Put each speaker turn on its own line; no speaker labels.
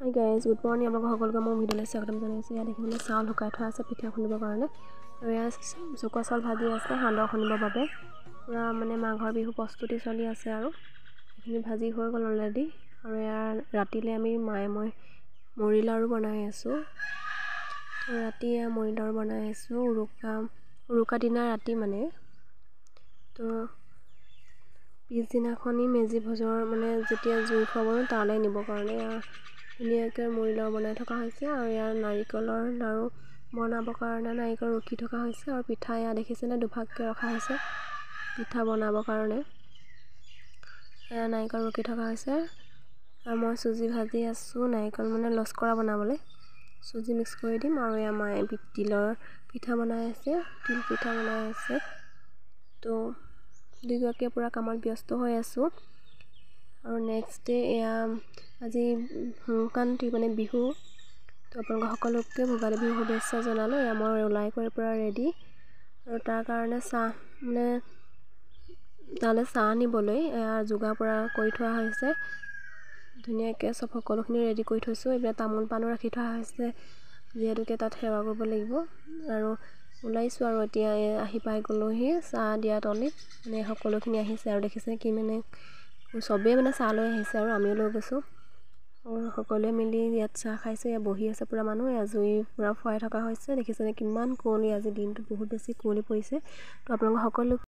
Hi guys, good morning. আপোনালোকক সকলোকে মোৰ ভিডিঅ'লৈ স্বাগতম জনাইছোঁ। ইয়াত দেখিবলৈ চাউল শুকাই থোৱা আছে পিঠা খুন্দিবৰ কাৰণে, আৰু ইয়াত চকুৱা চাউল ভাজি আছে সান্দহ খুন্দিবৰ বাবে। পূৰা মানে মাঘৰ বিহু প্ৰস্তুতি চলি আছে আৰু এইখিনি ভাজি হৈ গ'ল অলৰেডি। আৰু ইয়াৰ ৰাতিলৈ আমি মই মুড়ি লাড়ু বনাই আছোঁ। ৰাতি মুড়ি লাড়ু বনাই আছোঁ উৰুকা দিনা ৰাতি মানে। তো পিছদিনাখনি মেজি ভোজৰ মানে যেতিয়া জুই ফুৱাব তালৈ নিবৰ কাৰণে ধুনীয়াকৈ মুড়ি লাড়ু বনাই থকা হৈছে। আৰু ইয়াৰ নাৰিকলৰ লাড়ু বনাবৰ কাৰণে নাৰিকল ৰুকি থকা হৈছে, আৰু পিঠা ইয়াত দেখিছেনে দুভাগকৈ ৰখা হৈছে পিঠা বনাবৰ কাৰণে। নাৰিকল ৰুকি থকা হৈছে, আৰু মই চুজি ভাজি আছোঁ। নাৰিকল মানে লস্কৰা বনাবলৈ চুজি মিক্স কৰি দিম। আৰু ইয়াৰ মায়ে তিলৰ পিঠা বনাই আছে, তিল পিঠা বনাই আছে। তো দুয়োগৰাকীয়ে পূৰা কামত ব্যস্ত হৈ আছোঁ। আৰু নেক্সট ডে এয়া আজি সংক্ৰান্তি মানে বিহু। তো আপোনালোক সকলোকে ভোগালী বিহু শুভেচ্ছা জনালোঁ। এয়া মই ওলাই কৰি পূৰা ৰেডি, আৰু তাৰ কাৰণে চাহ মানে তালৈ চাহ নিবলৈ যোগাৰ পূৰা কৰি থোৱা হৈছে। ধুনীয়াকৈ চব সকলোখিনি ৰেডি কৰি থৈছোঁ। এইবিলাক তামোল পাণো ৰাখি থোৱা হৈছে, যিহেতুকে তাত সেৱা কৰিব লাগিব। আৰু ওলাইছোঁ আৰু এতিয়া আহি পাই গ'লোহি চাহ দিয়া তলিত। মানে সকলোখিনি আহিছে আৰু দেখিছে কি মানে চবেই মানে চাহ লৈ আহিছে, আৰু আমিও লৈ গৈছোঁ। সকলোৱে মিলি ইয়াত চাহ খাইছে। ইয়াত বহি আছে পূৰা মানুহ। জুই পূৰা ফুৱাই থকা হৈছে। দেখিছেনে কিমান কুঁৱলী, আজি দিনটোত বহুত বেছি কুঁৱলী পৰিছে। তো আপোনালোক সকলো